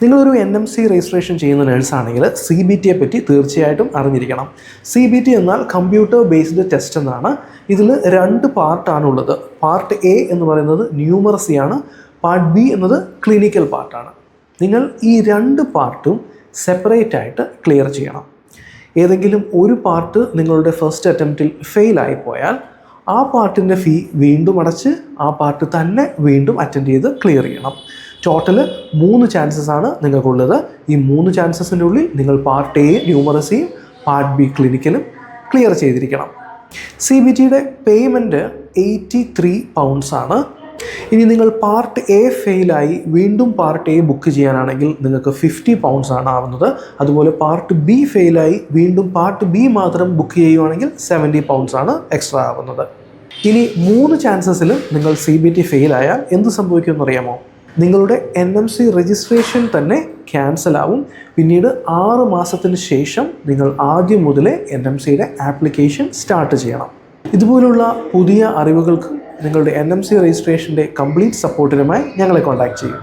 നിങ്ങളൊരു NMC registration ചെയ്യുന്ന നേഴ്സാണെങ്കിൽ CBT പറ്റി തീർച്ചയായിട്ടും അറിഞ്ഞിരിക്കണം. CBT എന്നാൽ കമ്പ്യൂട്ടർ ബേസ്ഡ് ടെസ്റ്റ് എന്നാണ്. ഇതിൽ 2 പാർട്ടാണുള്ളത്. പാർട്ട് A എന്ന് പറയുന്നത് ന്യൂമറസിയാണ്, പാർട്ട് B എന്നത് ക്ലിനിക്കൽ പാർട്ടാണ്. നിങ്ങൾ ഈ 2 പാർട്ടും സെപ്പറേറ്റ് ആയിട്ട് ക്ലിയർ ചെയ്യണം. ഏതെങ്കിലും ഒരു പാർട്ട് നിങ്ങളുടെ ഫസ്റ്റ് അറ്റംപ്റ്റിൽ ഫെയിലായി പോയാൽ ആ പാർട്ടിൻ്റെ ഫീ വീണ്ടും അടച്ച് ആ പാർട്ട് തന്നെ വീണ്ടും അറ്റൻഡ് ചെയ്ത് ക്ലിയർ ചെയ്യണം. ടോട്ടൽ 3 ചാൻസസ് ആണ് നിങ്ങൾക്കുള്ളത്. ഈ 3 ചാൻസസിൻ്റെ ഉള്ളിൽ നിങ്ങൾ പാർട്ട് A ന്യൂമറസിയും പാർട്ട് B ക്ലിനിക്കലും ക്ലിയർ ചെയ്തിരിക്കണം. CBTയുടെ പേയ്മെൻറ്റ് £83 ആണ്. ഇനി നിങ്ങൾ പാർട്ട് A ഫെയിലായി വീണ്ടും പാർട്ട് A ബുക്ക് ചെയ്യാനാണെങ്കിൽ നിങ്ങൾക്ക് £50 ആണ് ആവുന്നത്. അതുപോലെ പാർട്ട് B ഫെയിലായി വീണ്ടും പാർട്ട് B മാത്രം ബുക്ക് ചെയ്യുവാണെങ്കിൽ £70 ആണ് എക്സ്ട്രാ ആവുന്നത്. ഇനി 3 ചാൻസസിലും നിങ്ങൾ CBT ഫെയിലായാൽ എന്ത് സംഭവിക്കുമെന്ന് അറിയാമോ? നിങ്ങളുടെ NMC രജിസ്ട്രേഷൻ തന്നെ ക്യാൻസൽ ആവും. പിന്നീട് 6 മാസത്തിന് ശേഷം നിങ്ങൾ ആദ്യം മുതലേ NMCയുടെ ആപ്ലിക്കേഷൻ സ്റ്റാർട്ട് ചെയ്യണം. ഇതുപോലുള്ള പുതിയ അറിവുകൾക്ക് നിങ്ങളുടെ NMC രജിസ്ട്രേഷൻ്റെ കംപ്ലീറ്റ് സപ്പോർട്ടിനുമായി ഞങ്ങളെ കോൺടാക്റ്റ് ചെയ്യും.